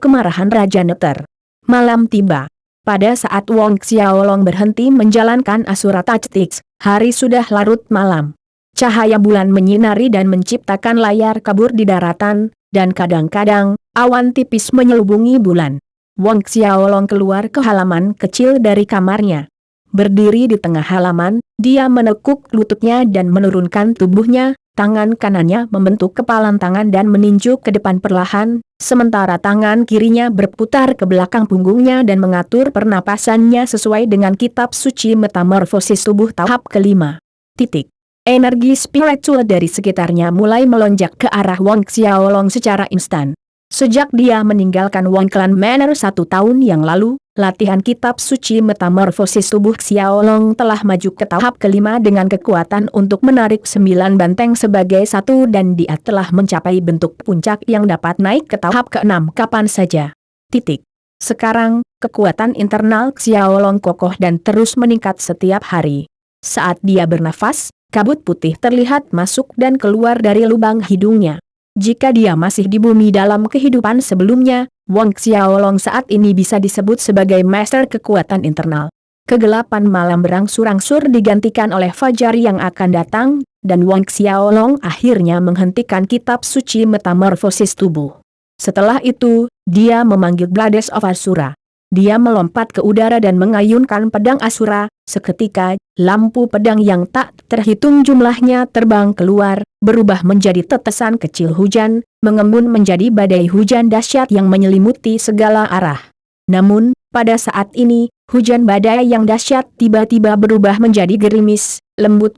Kemarahan Raja Neter. Malam tiba. Pada saat Wang Xiaolong berhenti menjalankan Asura Tactics, hari sudah larut malam. Cahaya bulan menyinari dan menciptakan layar kabur di daratan, dan kadang-kadang, awan tipis menyelubungi bulan. Wang Xiaolong keluar ke halaman kecil dari kamarnya. Berdiri di tengah halaman, dia menekuk lututnya dan menurunkan tubuhnya, tangan kanannya membentuk kepalan tangan dan meninju ke depan perlahan, sementara tangan kirinya berputar ke belakang punggungnya dan mengatur pernapasannya sesuai dengan kitab suci metamorfosis tubuh tahap kelima. Energi spiritual dari sekitarnya mulai melonjak ke arah Wang Xiaolong secara instan. Sejak dia meninggalkan Wang Clan Manor 1 tahun yang lalu, latihan kitab suci metamorfosis tubuh Xiaolong telah maju ke tahap kelima dengan kekuatan untuk menarik 9 banteng sebagai satu dan dia telah mencapai bentuk puncak yang dapat naik ke tahap ke-6 kapan saja. Sekarang, kekuatan internal Xiaolong kokoh dan terus meningkat setiap hari. Saat dia bernafas, kabut putih terlihat masuk dan keluar dari lubang hidungnya. Jika dia masih di bumi dalam kehidupan sebelumnya, Wang Xiaolong saat ini bisa disebut sebagai master kekuatan internal. Kegelapan malam berangsur-angsur digantikan oleh fajar yang akan datang, dan Wang Xiaolong akhirnya menghentikan kitab suci metamorfosis tubuh. Setelah itu, dia memanggil Blades of Asura. Dia melompat ke udara dan mengayunkan pedang Asura. Seketika, lampu pedang yang tak terhitung jumlahnya terbang keluar, berubah menjadi tetesan kecil hujan, mengembun menjadi badai hujan dahsyat yang menyelimuti segala arah. Namun, pada saat ini, hujan badai yang dahsyat tiba-tiba berubah menjadi gerimis, lembut,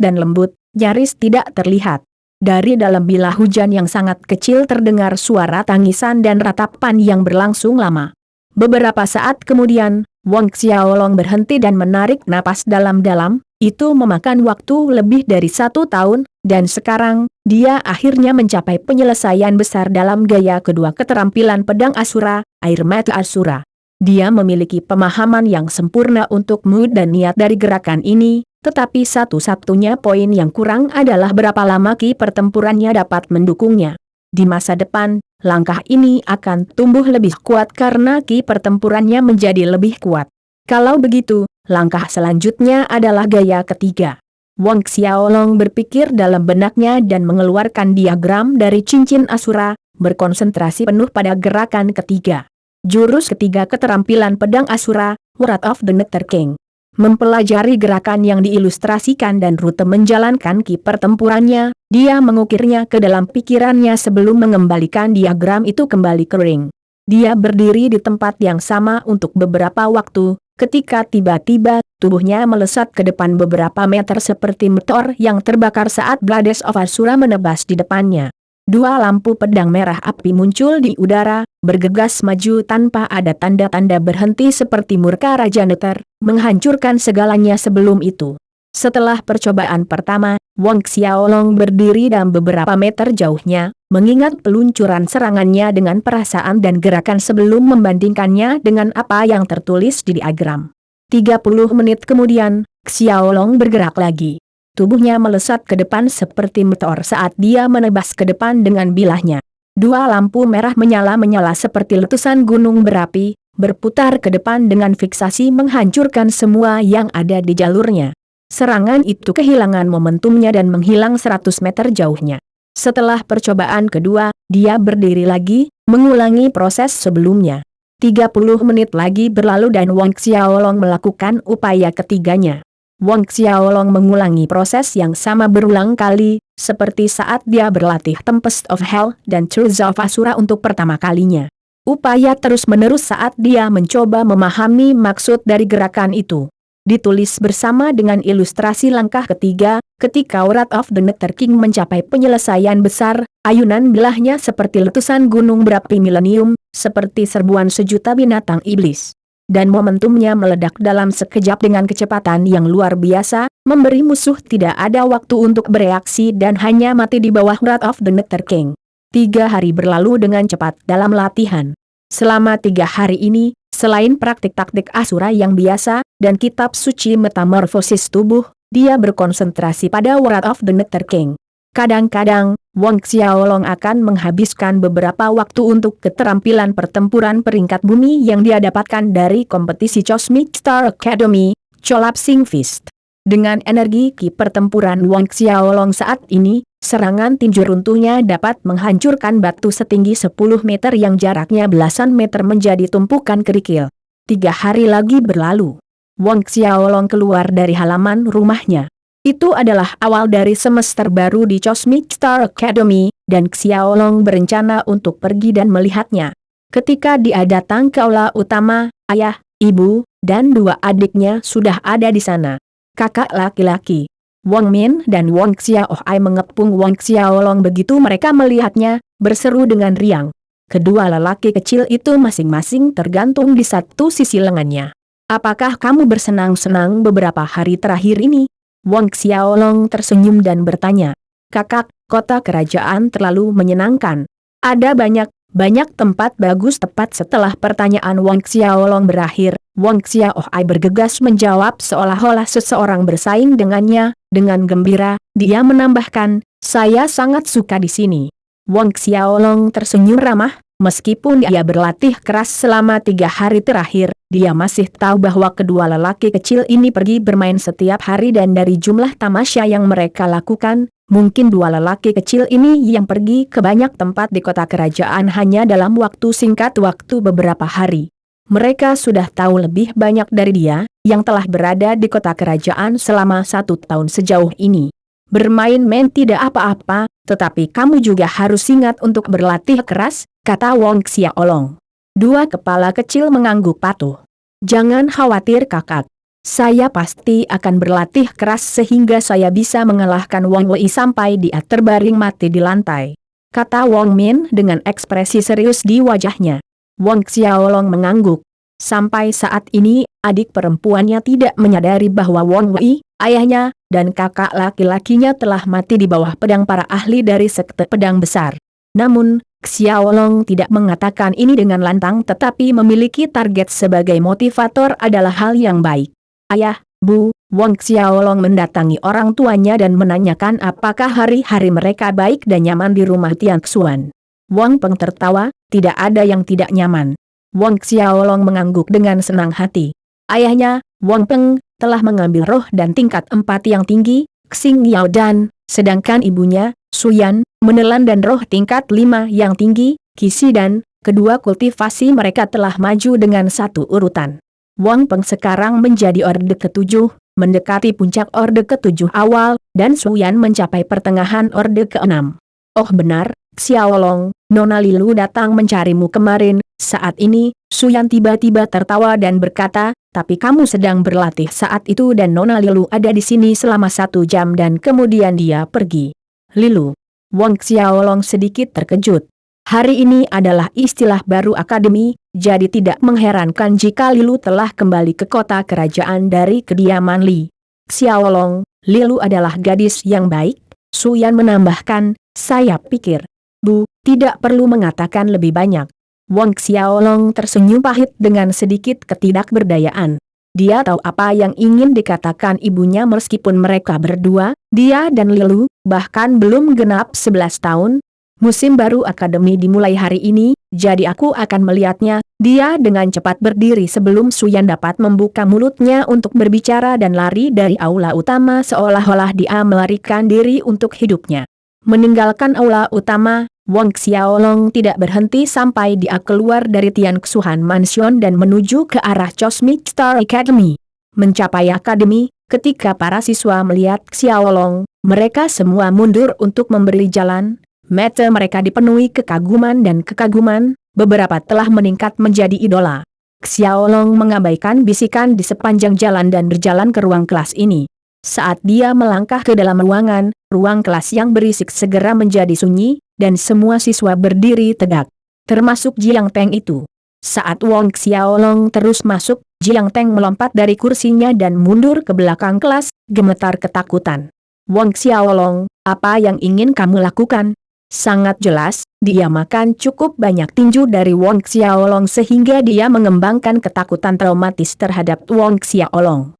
nyaris tidak terlihat. Dari dalam bilah hujan yang sangat kecil terdengar suara tangisan dan ratapan yang berlangsung lama. Beberapa saat kemudian, Wang Xiaolong berhenti dan menarik napas dalam-dalam, itu memakan waktu lebih dari 1 tahun, dan sekarang, dia akhirnya mencapai penyelesaian besar dalam gaya kedua keterampilan pedang Asura, air mata Asura. Dia memiliki pemahaman yang sempurna untuk mood dan niat dari gerakan ini, tetapi satu-satunya poin yang kurang adalah berapa lama ki pertempurannya dapat mendukungnya. Di masa depan, langkah ini akan tumbuh lebih kuat karena ki pertempurannya menjadi lebih kuat. Kalau begitu, langkah selanjutnya adalah gaya ketiga. Wang Xiaolong berpikir dalam benaknya dan mengeluarkan diagram dari cincin Asura, berkonsentrasi penuh pada gerakan ketiga. Jurus ketiga keterampilan pedang Asura, Wrath of the Nether King. Mempelajari gerakan yang diilustrasikan dan rute menjalankan ki pertempurannya, dia mengukirnya ke dalam pikirannya sebelum mengembalikan diagram itu kembali ke ring. Dia berdiri di tempat yang sama untuk beberapa waktu, ketika tiba-tiba, tubuhnya melesat ke depan beberapa meter seperti meteor yang terbakar saat Blades of Asura menebas di depannya. 2 lampu pedang merah api muncul di udara, bergegas maju tanpa ada tanda-tanda berhenti seperti murka Raja Nether, menghancurkan segalanya sebelum itu. Setelah percobaan pertama, Wang Xiaolong berdiri dalam beberapa meter jauhnya, mengingat peluncuran serangannya dengan perasaan dan gerakan sebelum membandingkannya dengan apa yang tertulis di diagram. 30 menit kemudian, Xiaolong bergerak lagi. Tubuhnya melesat ke depan seperti meteor saat dia menebas ke depan dengan bilahnya. 2 lampu merah menyala-menyala seperti letusan gunung berapi, berputar ke depan dengan fiksasi menghancurkan semua yang ada di jalurnya. Serangan itu kehilangan momentumnya dan menghilang 100 meter jauhnya. Setelah percobaan kedua, dia berdiri lagi, mengulangi proses sebelumnya. 30 menit lagi berlalu dan Wang Xiaolong melakukan upaya ketiganya. Wang Xiaolong mengulangi proses yang sama berulang kali, seperti saat dia berlatih Tempest of Hell dan Truth of Asura untuk pertama kalinya. Upaya terus-menerus saat dia mencoba memahami maksud dari gerakan itu. Ditulis bersama dengan ilustrasi langkah ketiga, ketika Wrath of the Nether King mencapai penyelesaian besar, ayunan bilahnya seperti letusan gunung berapi milenium, seperti serbuan sejuta binatang iblis. Dan momentumnya meledak dalam sekejap dengan kecepatan yang luar biasa, memberi musuh tidak ada waktu untuk bereaksi dan hanya mati di bawah Wrath of the Nether King. 3 hari berlalu dengan cepat dalam latihan. Selama 3 hari ini, selain praktik taktik Asura yang biasa, dan kitab suci metamorfosis tubuh, dia berkonsentrasi pada Wrath of the Nether King. Kadang-kadang, Wang Xiaolong akan menghabiskan beberapa waktu untuk keterampilan pertempuran peringkat bumi yang dia dapatkan dari kompetisi Cosmic Star Academy, Collapsing Fist. Dengan energi ki pertempuran Wang Xiaolong saat ini, serangan tinju runtuhnya dapat menghancurkan batu setinggi 10 meter yang jaraknya belasan meter menjadi tumpukan kerikil. 3 hari lagi berlalu. Wang Xiaolong keluar dari halaman rumahnya. Itu adalah awal dari semester baru di Cosmic Star Academy, dan Xiaolong berencana untuk pergi dan melihatnya. Ketika dia datang ke aula utama, ayah, ibu, dan 2 adiknya sudah ada di sana. Kakak laki-laki Wang Min dan Wang Xiaohai mengepung Wang Xiaolong begitu mereka melihatnya, berseru dengan riang. Kedua lelaki kecil itu masing-masing tergantung di satu sisi lengannya. Apakah kamu bersenang-senang beberapa hari terakhir ini? Wang Xiaolong tersenyum dan bertanya. Kakak, kota kerajaan terlalu menyenangkan. Ada banyak tempat bagus. Tepat setelah pertanyaan Wang Xiaolong berakhir, Wang Xiaohai bergegas menjawab seolah-olah seseorang bersaing dengannya. Dengan gembira, dia menambahkan, saya sangat suka di sini. Wang Xiaolong tersenyum ramah, meskipun dia berlatih keras selama 3 hari terakhir, dia masih tahu bahwa kedua lelaki kecil ini pergi bermain setiap hari dan dari jumlah tamasya yang mereka lakukan, mungkin 2 lelaki kecil ini yang pergi ke banyak tempat di kota kerajaan hanya dalam waktu singkat waktu beberapa hari. Mereka sudah tahu lebih banyak dari dia, yang telah berada di kota kerajaan selama 1 tahun sejauh ini. Bermain-main tidak apa-apa, tetapi kamu juga harus ingat untuk berlatih keras, kata Wang Xiaolong. 2 kepala kecil mengangguk patuh. Jangan khawatir kakak. Saya pasti akan berlatih keras sehingga saya bisa mengalahkan Wang Wei sampai dia terbaring mati di lantai, kata Wang Min dengan ekspresi serius di wajahnya. Wang Xiaolong mengangguk. Sampai saat ini, adik perempuannya tidak menyadari bahwa Wang Wei, ayahnya, dan kakak laki-lakinya telah mati di bawah pedang para ahli dari sekte pedang besar. Namun, Xiaolong tidak mengatakan ini dengan lantang tetapi memiliki target sebagai motivator adalah hal yang baik. Ayah, Bu, Wang Xiaolong mendatangi orang tuanya dan menanyakan apakah hari-hari mereka baik dan nyaman di rumah Tian Xuan. Wang Peng tertawa, tidak ada yang tidak nyaman. Wang Xiaolong mengangguk dengan senang hati. Ayahnya, Wang Peng, telah mengambil roh dan tingkat 4 yang tinggi, Xing Yao dan, sedangkan ibunya, Suyan, menelan dan roh tingkat 5 yang tinggi, Qixi dan, kedua kultivasi mereka telah maju dengan satu urutan. Wang Peng sekarang menjadi orde ke-7, mendekati puncak orde ke-7 awal, dan Suyan mencapai pertengahan orde ke-6. Oh benar, Xiaolong, Nona Lilu datang mencarimu kemarin. Saat ini, Suyan tiba-tiba tertawa dan berkata, tapi kamu sedang berlatih saat itu dan Nona Lilu ada di sini selama 1 jam dan kemudian dia pergi. Lilu. Wang Xiaolong sedikit terkejut. Hari ini adalah istilah baru akademi, jadi tidak mengherankan jika Lilu telah kembali ke kota kerajaan dari kediaman Li Xiaolong. Lilu adalah gadis yang baik, Suyan menambahkan, saya pikir, Bu, tidak perlu mengatakan lebih banyak. Wang Xiaolong tersenyum pahit dengan sedikit ketidakberdayaan. Dia tahu apa yang ingin dikatakan ibunya meskipun mereka berdua, dia dan Lilu, bahkan belum genap 11 tahun. Musim baru akademi dimulai hari ini, jadi aku akan melihatnya. Dia dengan cepat berdiri sebelum Suyan dapat membuka mulutnya untuk berbicara dan lari dari aula utama seolah-olah dia melarikan diri untuk hidupnya. Meninggalkan aula utama, Wang Xiaolong tidak berhenti sampai dia keluar dari Tian Xuan Mansion dan menuju ke arah Cosmic Star Academy. Mencapai akademi, ketika para siswa melihat Xiaolong, mereka semua mundur untuk memberi jalan. Mata mereka dipenuhi kekaguman dan kekaguman, beberapa telah meningkat menjadi idola. Xiaolong mengabaikan bisikan di sepanjang jalan dan berjalan ke ruang kelas ini. Saat dia melangkah ke dalam ruangan, ruang kelas yang berisik segera menjadi sunyi, dan semua siswa berdiri tegak. Termasuk Jiang Teng itu. Saat Wang Xiaolong terus masuk, Jiang Teng melompat dari kursinya dan mundur ke belakang kelas, gemetar ketakutan. Wang Xiaolong, apa yang ingin kamu lakukan? Sangat jelas, dia makan cukup banyak tinju dari Wang Xiaolong sehingga dia mengembangkan ketakutan traumatis terhadap Wang Xiaolong.